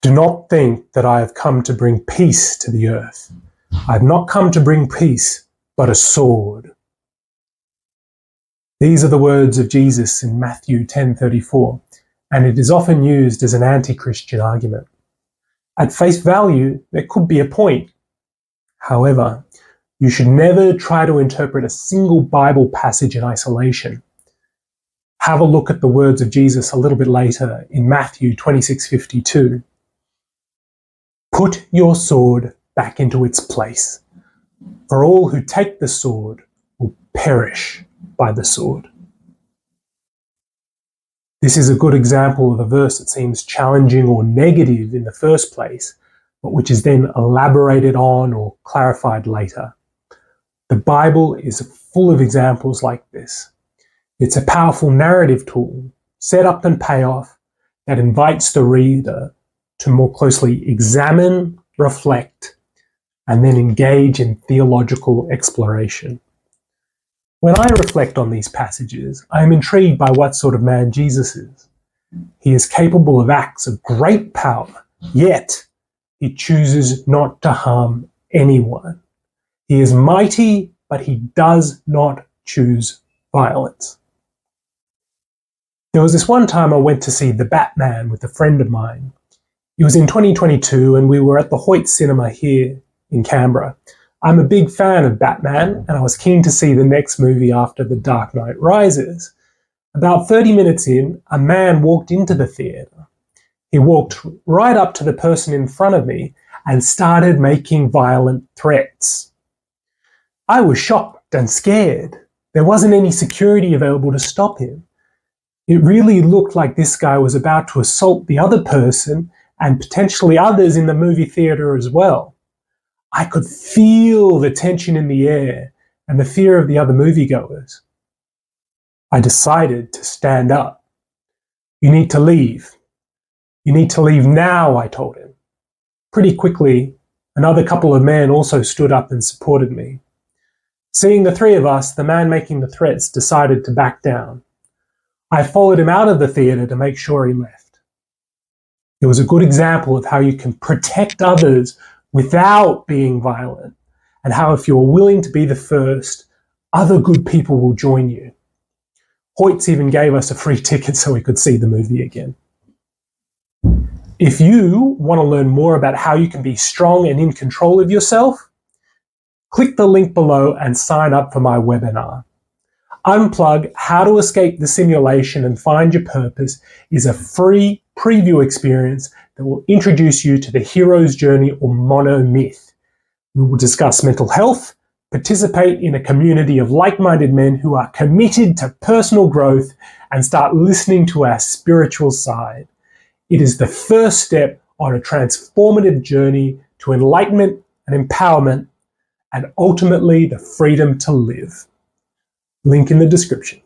Do not think that I have come to bring peace to the earth. I have not come to bring peace, but a sword. These are the words of Jesus in Matthew 10:34, and it is often used as an anti-Christian argument. At face value, there could be a point. However, you should never try to interpret a single Bible passage in isolation. Have a look at the words of Jesus a little bit later in Matthew 26:52. Put your sword back into its place, for all who take the sword will perish by the sword. This is a good example of a verse that seems challenging or negative in the first place, but which is then elaborated on or clarified later. The Bible is full of examples like this. It's a powerful narrative tool, set up and payoff, that invites the reader to more closely examine, reflect, and then engage in theological exploration. When I reflect on these passages, I am intrigued by what sort of man Jesus is. He is capable of acts of great power, yet he chooses not to harm anyone. He is mighty, but he does not choose violence. There was this one time I went to see The Batman with a friend of mine. It was in 2022 and we were at the Hoyt Cinema here in Canberra. I'm a big fan of Batman and I was keen to see the next movie after The Dark Knight Rises. About 30 minutes in, a man walked into the theatre. He walked right up to the person in front of me and started making violent threats. I was shocked and scared. There wasn't any security available to stop him. It really looked like this guy was about to assault the other person and potentially others in the movie theatre as well. I could feel the tension in the air and the fear of the other moviegoers. I decided to stand up. You need to leave. You need to leave now, I told him. Pretty quickly, another couple of men also stood up and supported me. Seeing the three of us, the man making the threats decided to back down. I followed him out of the theatre to make sure he left. It was a good example of how you can protect others without being violent, and how if you're willing to be the first, other good people will join you. Hoyts even gave us a free ticket so we could see the movie again. If you want to learn more about how you can be strong and in control of yourself, click the link below and sign up for my webinar. Unplug How to Escape the Simulation and Find Your Purpose is a free preview experience that will introduce you to the hero's journey or monomyth. We will discuss mental health, participate in a community of like-minded men who are committed to personal growth, and start listening to our spiritual side. It is the first step on a transformative journey to enlightenment and empowerment, and ultimately the freedom to live. Link in the description.